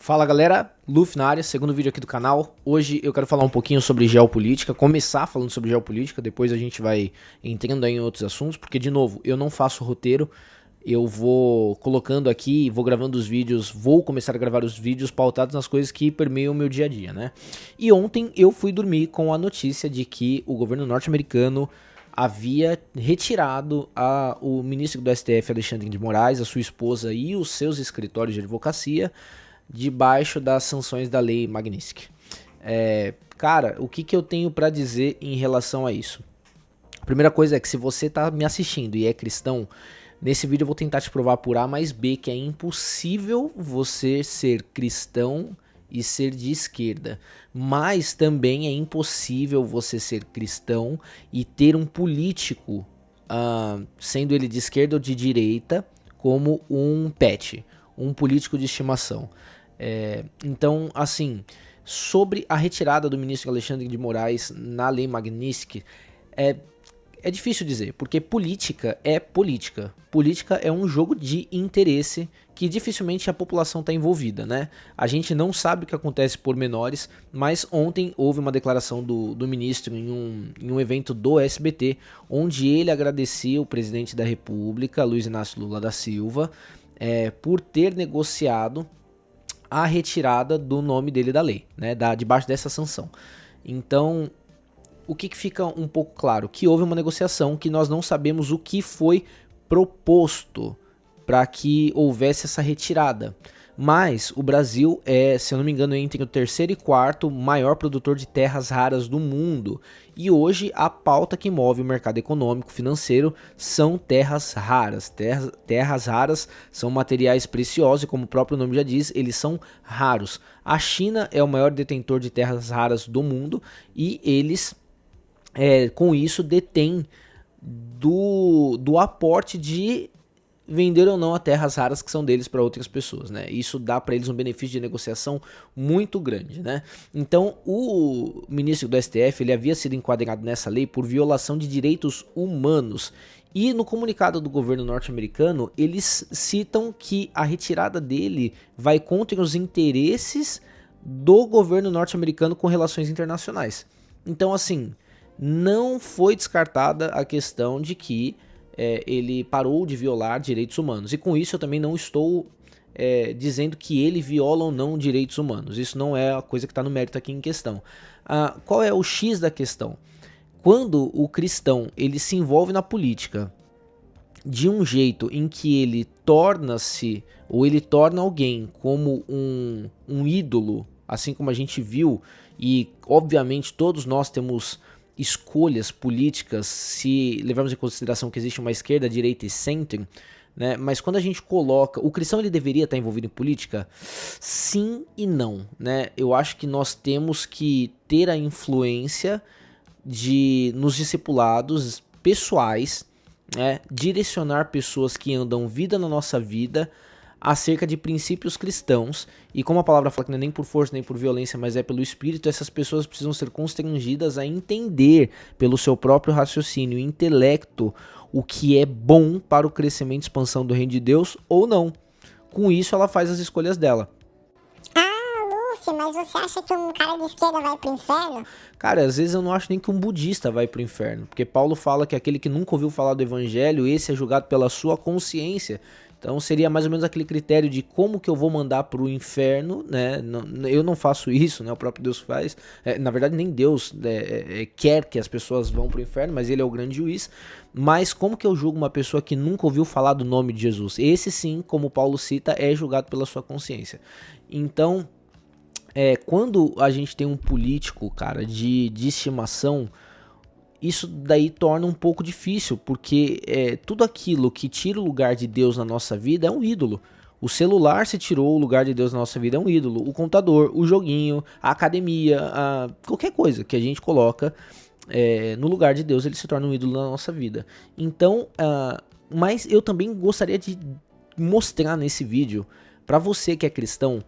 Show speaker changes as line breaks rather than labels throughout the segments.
Fala galera, Luffy na área, segundo vídeo aqui do canal. Hoje eu quero falar um pouquinho sobre geopolítica, começar falando sobre geopolítica, depois a gente vai entrando aí em outros assuntos, porque de novo, eu não faço roteiro, eu vou colocando aqui, vou gravando os vídeos, vou começar a gravar os vídeos pautados nas coisas que permeiam o meu dia a dia, né? E ontem eu fui dormir com a notícia de que o governo norte-americano havia retirado o ministro do STF, Alexandre de Moraes, a sua esposa e os seus escritórios de advocacia debaixo das sanções da lei Magnitsky. Cara, o que eu tenho pra dizer em relação a isso? A primeira coisa é que se você tá me assistindo e é cristão, nesse vídeo eu vou tentar te provar por A mais B que é impossível você ser cristão e ser de esquerda, mas também é impossível você ser cristão e ter um político, sendo ele de esquerda ou de direita, como um pet, um político de estimação. Então, assim, sobre a retirada do ministro Alexandre de Moraes na lei Magnitsky, é difícil dizer, porque política é política. Política é um jogo de interesse que dificilmente a população está envolvida, né? A gente não sabe o que acontece por menores, mas ontem houve uma declaração do ministro em um evento do SBT, onde ele agradecia o presidente da República, Luiz Inácio Lula da Silva, por ter negociado a retirada do nome dele da lei, né, debaixo dessa sanção. Então, o que fica um pouco claro? Que houve uma negociação que nós não sabemos o que foi proposto para que houvesse essa retirada. Mas o Brasil se eu não me engano, entre o terceiro e quarto maior produtor de terras raras do mundo. E hoje a pauta que move o mercado econômico financeiro são terras raras. Terras raras são materiais preciosos e, como o próprio nome já diz, eles são raros. A China é o maior detentor de terras raras do mundo e eles, com isso, detêm do aporte de vender ou não a terras raras que são deles para outras pessoas, né? Isso dá para eles um benefício de negociação muito grande, né? Então, o ministro do STF, ele havia sido enquadrado nessa lei por violação de direitos humanos. E no comunicado do governo norte-americano, eles citam que a retirada dele vai contra os interesses do governo norte-americano com relações internacionais. Então, assim, não foi descartada a questão de que ele parou de violar direitos humanos. E com isso eu também não estou dizendo que ele viola ou não direitos humanos. Isso não é a coisa que está no mérito aqui em questão. Qual é o X da questão? Quando o cristão ele se envolve na política de um jeito em que ele torna-se, ou ele torna alguém como um ídolo, assim como a gente viu, e obviamente todos nós temos escolhas políticas se levarmos em consideração que existe uma esquerda, direita e centro, né? Mas quando a gente coloca, o cristão ele deveria estar envolvido em política? Sim e não, né? Eu acho que nós temos que ter a influência nos discipulados pessoais, né? Direcionar pessoas que andam vida na nossa vida acerca de princípios cristãos, e como a palavra fala que não é nem por força nem por violência, mas é pelo Espírito, essas pessoas precisam ser constrangidas a entender pelo seu próprio raciocínio e intelecto o que é bom para o crescimento e expansão do reino de Deus ou não. Com isso ela faz as escolhas dela.
Mas você acha que um cara de esquerda vai pro inferno?
Cara, às vezes eu não acho nem que um budista vai pro inferno, porque Paulo fala que aquele que nunca ouviu falar do evangelho, esse é julgado pela sua consciência. Então seria mais ou menos aquele critério de como que eu vou mandar pro inferno, né? Eu não faço isso, né? O próprio Deus faz. Na verdade nem Deus quer que as pessoas vão pro inferno, mas ele é o grande juiz. Mas como que eu julgo uma pessoa que nunca ouviu falar do nome de Jesus? Esse sim, como Paulo cita, é julgado pela sua consciência. Então, quando a gente tem um político, cara, de estimação, isso daí torna um pouco difícil, porque tudo aquilo que tira o lugar de Deus na nossa vida é um ídolo. O celular, se tirou o lugar de Deus na nossa vida, é um ídolo. O computador, o joguinho, a academia, qualquer coisa que a gente coloca no lugar de Deus, ele se torna um ídolo na nossa vida. Então, mas eu também gostaria de mostrar nesse vídeo, para você que é cristão,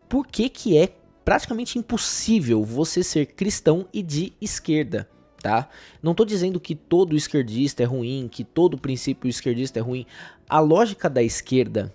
por que é praticamente impossível você ser cristão e de esquerda. Tá? Não estou dizendo que todo esquerdista é ruim, que todo princípio esquerdista é ruim. A lógica da esquerda,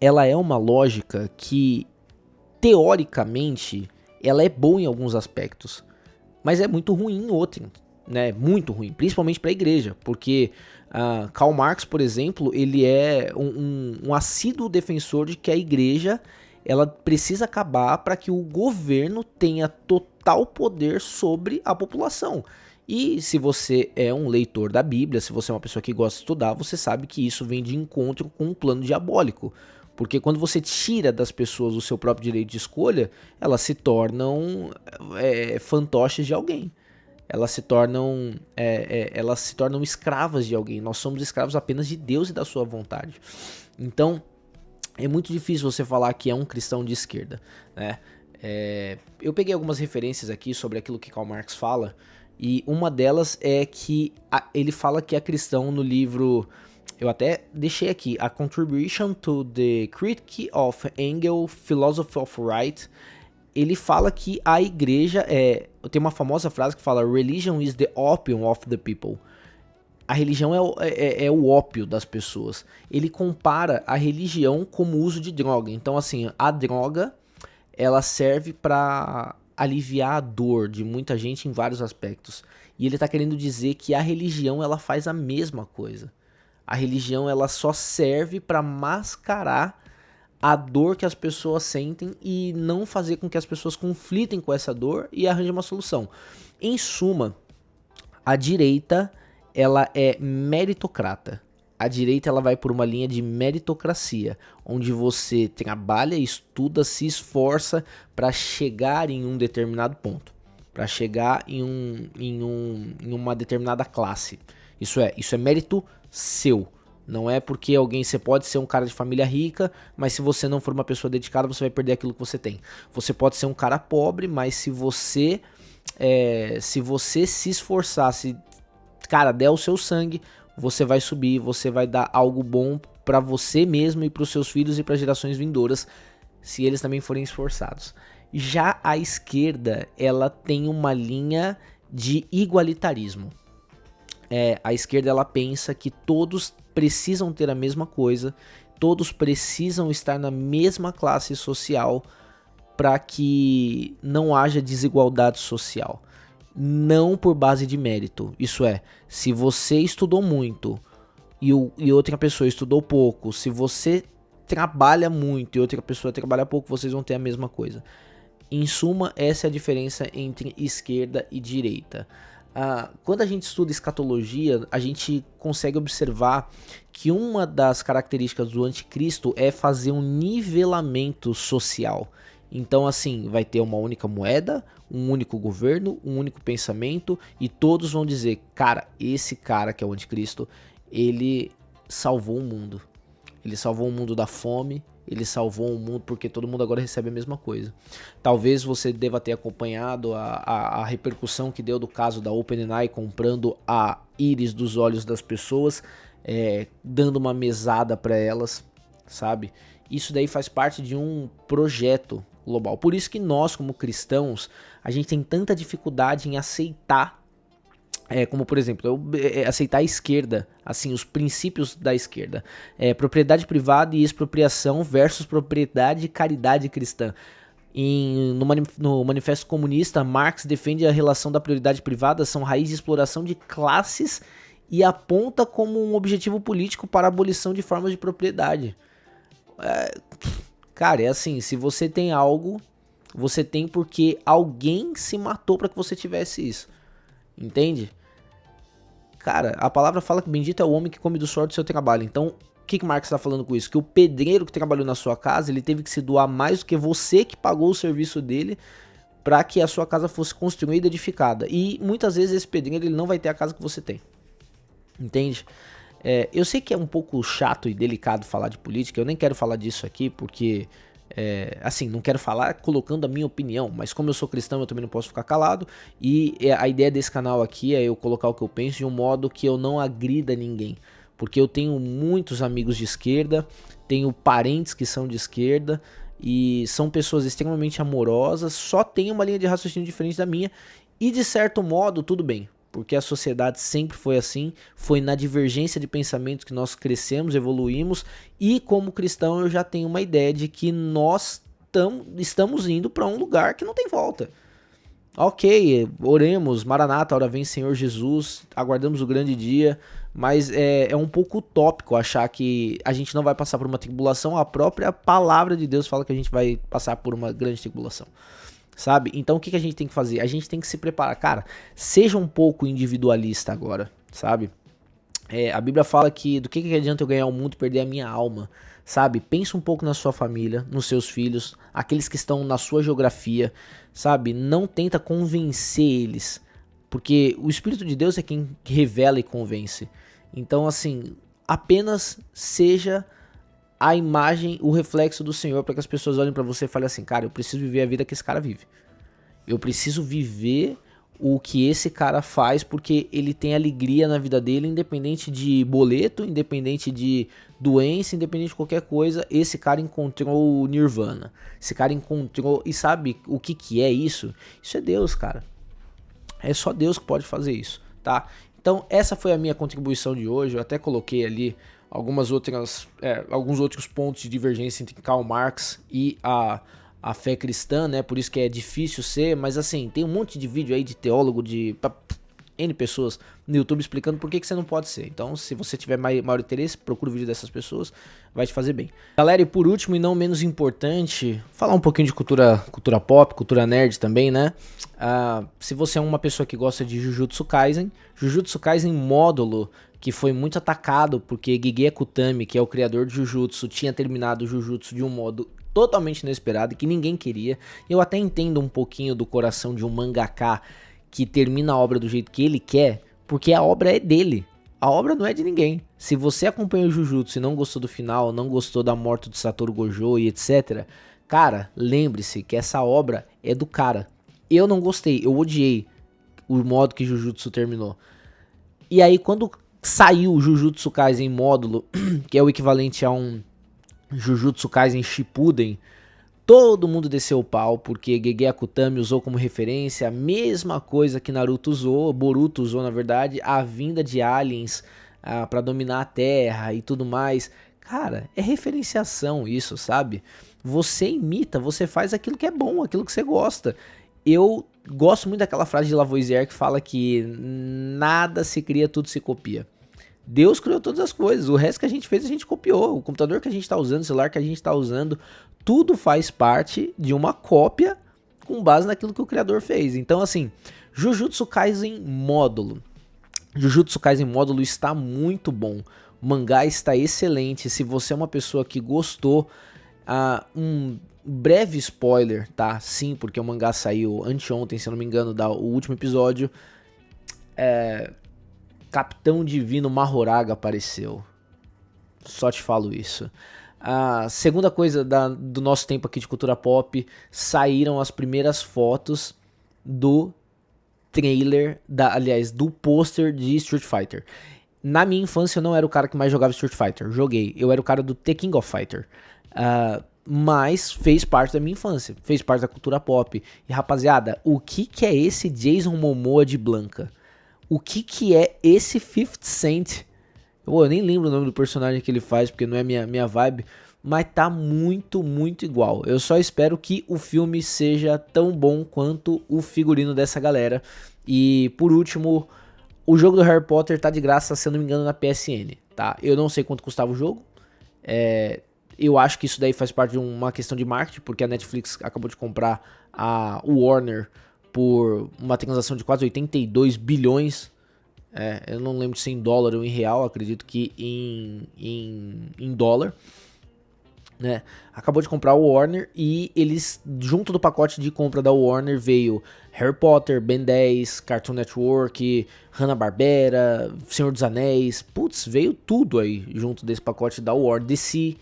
ela é uma lógica que teoricamente, ela é boa em alguns aspectos, mas é muito ruim em outros, né? Muito ruim, principalmente para a igreja, porque Karl Marx, por exemplo, ele é um assíduo defensor de que a igreja ela precisa acabar para que o governo tenha total poder sobre a população. E se você é um leitor da Bíblia, se você é uma pessoa que gosta de estudar, você sabe que isso vem de encontro com um plano diabólico. Porque quando você tira das pessoas o seu próprio direito de escolha, elas se tornam fantoches de alguém. Elas se tornam escravas de alguém. Nós somos escravos apenas de Deus e da sua vontade. Então, é muito difícil você falar que é um cristão de esquerda, né? Eu peguei algumas referências aqui sobre aquilo que Karl Marx fala, e uma delas é que ele fala que é cristão no livro, eu até deixei aqui, A Contribution to the Critique of Hegel, Philosophy of Right. Ele fala que a igreja tem uma famosa frase que fala: Religion is the opium of the people. A religião é o ópio das pessoas. Ele compara a religião como uso de droga. Então, assim, a droga, ela serve para aliviar a dor de muita gente em vários aspectos. E ele está querendo dizer que a religião, ela faz a mesma coisa. A religião, ela só serve para mascarar a dor que as pessoas sentem e não fazer com que as pessoas conflitem com essa dor e arranjem uma solução. Em suma, a direita, ela é meritocrata. A direita, ela vai por uma linha de meritocracia, onde você trabalha, estuda, se esforça para chegar em um determinado ponto, para chegar em uma determinada classe. Isso é mérito seu. Não é porque você pode ser um cara de família rica, mas se você não for uma pessoa dedicada, você vai perder aquilo que você tem. Você pode ser um cara pobre, mas se você se esforçar, der o seu sangue, você vai subir, você vai dar algo bom para você mesmo e para os seus filhos e para gerações vindouras, se eles também forem esforçados. Já a esquerda, ela tem uma linha de igualitarismo. A esquerda, ela pensa que todos precisam ter a mesma coisa, todos precisam estar na mesma classe social para que não haja desigualdade social. Não por base de mérito. Isso é, se você estudou muito e outra pessoa estudou pouco, se você trabalha muito e outra pessoa trabalha pouco, vocês vão ter a mesma coisa. Em suma, essa é a diferença entre esquerda e direita. Quando a gente estuda escatologia, a gente consegue observar que uma das características do anticristo é fazer um nivelamento social. Então, assim, vai ter uma única moeda, um único governo, um único pensamento, e todos vão dizer: cara, esse cara que é o anticristo, ele salvou o mundo. Ele salvou o mundo da fome, ele salvou o mundo porque todo mundo agora recebe a mesma coisa. Talvez você deva ter acompanhado a repercussão que deu do caso da OpenAI comprando a íris dos olhos das pessoas, dando uma mesada para elas, sabe? Isso daí faz parte de um projeto global. Por isso que nós, como cristãos, a gente tem tanta dificuldade em aceitar, como por exemplo, aceitar a esquerda, assim, os princípios da esquerda. Propriedade privada e expropriação versus propriedade e caridade cristã. No Manifesto Comunista, Marx defende a relação da prioridade privada são raiz de exploração de classes e aponta como um objetivo político para a abolição de formas de propriedade. Cara, é assim, se você tem algo, você tem porque alguém se matou para que você tivesse isso. Entende? Cara, a palavra fala que bendito é o homem que come do suor do seu trabalho. Então, o que Marx está falando com isso? Que o pedreiro que trabalhou na sua casa, ele teve que se doar mais do que você que pagou o serviço dele para que a sua casa fosse construída e edificada. E muitas vezes esse pedreiro, ele não vai ter a casa que você tem. Entende? Eu sei que é um pouco chato e delicado falar de política, eu nem quero falar disso aqui porque, assim, não quero falar colocando a minha opinião, mas como eu sou cristão eu também não posso ficar calado, e a ideia desse canal aqui é eu colocar o que eu penso de um modo que eu não agrida ninguém, porque eu tenho muitos amigos de esquerda, tenho parentes que são de esquerda, e são pessoas extremamente amorosas, só tem uma linha de raciocínio diferente da minha, e de certo modo tudo bem. Porque a sociedade sempre foi assim, foi na divergência de pensamentos que nós crescemos, evoluímos, e como cristão eu já tenho uma ideia de que nós estamos indo para um lugar que não tem volta. Ok, oremos, Maranata, hora vem Senhor Jesus, aguardamos o grande dia, mas é um pouco utópico achar que a gente não vai passar por uma tribulação. A própria palavra de Deus fala que a gente vai passar por uma grande tribulação, sabe? Então o que a gente tem que fazer? A gente tem que se preparar. Cara, seja um pouco individualista agora, sabe? A Bíblia fala que do que adianta eu ganhar o mundo e perder a minha alma, sabe? Pensa um pouco na sua família, nos seus filhos, aqueles que estão na sua geografia, sabe? Não tenta convencer eles, porque o Espírito de Deus é quem revela e convence. Então, assim, apenas seja a imagem, o reflexo do Senhor, para que as pessoas olhem para você e falem assim: cara, eu preciso viver a vida que esse cara vive. Eu preciso viver o que esse cara faz, porque ele tem alegria na vida dele, independente de boleto, independente de doença, independente de qualquer coisa. Esse cara encontrou o Nirvana. Esse cara encontrou, e sabe o que é isso? Isso é Deus, cara. É só Deus que pode fazer isso, tá? Então essa foi a minha contribuição de hoje. Eu até coloquei ali alguns outros pontos de divergência entre Karl Marx e a fé cristã, né? Por isso que é difícil ser, mas assim, tem um monte de vídeo aí de teólogo, de N pessoas no YouTube explicando por que você não pode ser. Então, se você tiver maior interesse, procura o vídeo dessas pessoas, vai te fazer bem. Galera, e por último e não menos importante, falar um pouquinho de cultura pop, cultura nerd também, né? Se você é uma pessoa que gosta de Jujutsu Kaisen módulo, que foi muito atacado porque Gege Akutami, que é o criador de Jujutsu, tinha terminado o Jujutsu de um modo totalmente inesperado e que ninguém queria. Eu até entendo um pouquinho do coração de um mangaka que termina a obra do jeito que ele quer, porque a obra é dele. A obra não é de ninguém. Se você acompanhou o Jujutsu e não gostou do final, não gostou da morte do Satoru Gojo e etc, cara, lembre-se que essa obra é do cara. Eu não gostei, eu odiei o modo que Jujutsu terminou. E aí quando saiu o Jujutsu Kaisen módulo, que é o equivalente a um Jujutsu Kaisen Shippuden, todo mundo desceu o pau, porque Gege Akutami usou como referência a mesma coisa que Boruto usou na verdade, a vinda de aliens pra dominar a Terra e tudo mais. Cara, é referenciação isso, sabe? Você imita, você faz aquilo que é bom, aquilo que você gosta. Eu gosto muito daquela frase de Lavoisier que fala que nada se cria, tudo se copia. Deus criou todas as coisas, o resto que a gente fez a gente copiou. O computador que a gente está usando, o celular que a gente está usando, tudo faz parte de uma cópia com base naquilo que o criador fez. Então assim, Jujutsu Kaisen módulo está muito bom. O mangá está excelente. Se você é uma pessoa que gostou, um breve spoiler, tá? Sim, porque o mangá saiu anteontem, se eu não me engano, o último episódio. Capitão Divino Mahoraga apareceu. Só te falo isso. A segunda coisa do nosso tempo aqui de cultura pop, saíram as primeiras fotos do trailer, do pôster de Street Fighter. Na minha infância eu não era o cara que mais jogava Street Fighter, eu era o cara do The King of Fighter. Mas fez parte da minha infância, fez parte da cultura pop. E rapaziada, o que é esse Jason Momoa de Blanca? O que é esse 50 Cent? Eu nem lembro o nome do personagem que ele faz, porque não é minha vibe. Mas tá muito, muito igual. Eu só espero que o filme seja tão bom quanto o figurino dessa galera. E por último, o jogo do Harry Potter tá de graça, se eu não me engano, na PSN, tá? Eu não sei quanto custava o jogo. Eu acho que isso daí faz parte de uma questão de marketing, porque a Netflix acabou de comprar a Warner por uma transação de quase 82 bilhões. Eu não lembro se em dólar ou em real, acredito que em dólar. Né? Acabou de comprar o Warner e eles, junto do pacote de compra da Warner, veio Harry Potter, Ben 10, Cartoon Network, Hanna-Barbera, Senhor dos Anéis. Putz, veio tudo aí junto desse pacote da Warner, DC.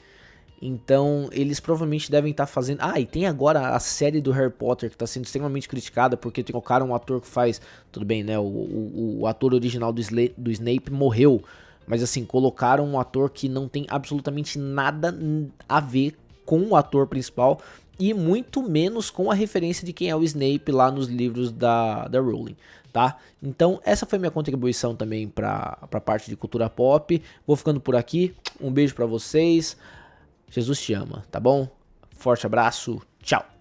Então eles provavelmente devem estar fazendo... e tem agora a série do Harry Potter que está sendo extremamente criticada porque trocaram um ator que faz... Tudo bem, né? O ator original do Snape morreu. Mas assim, colocaram um ator que não tem absolutamente nada a ver com o ator principal. E muito menos com a referência de quem é o Snape lá nos livros da Rowling, tá? Então essa foi minha contribuição também para a parte de cultura pop. Vou ficando por aqui. Um beijo para vocês. Jesus te ama, tá bom? Forte abraço, tchau. Tchau!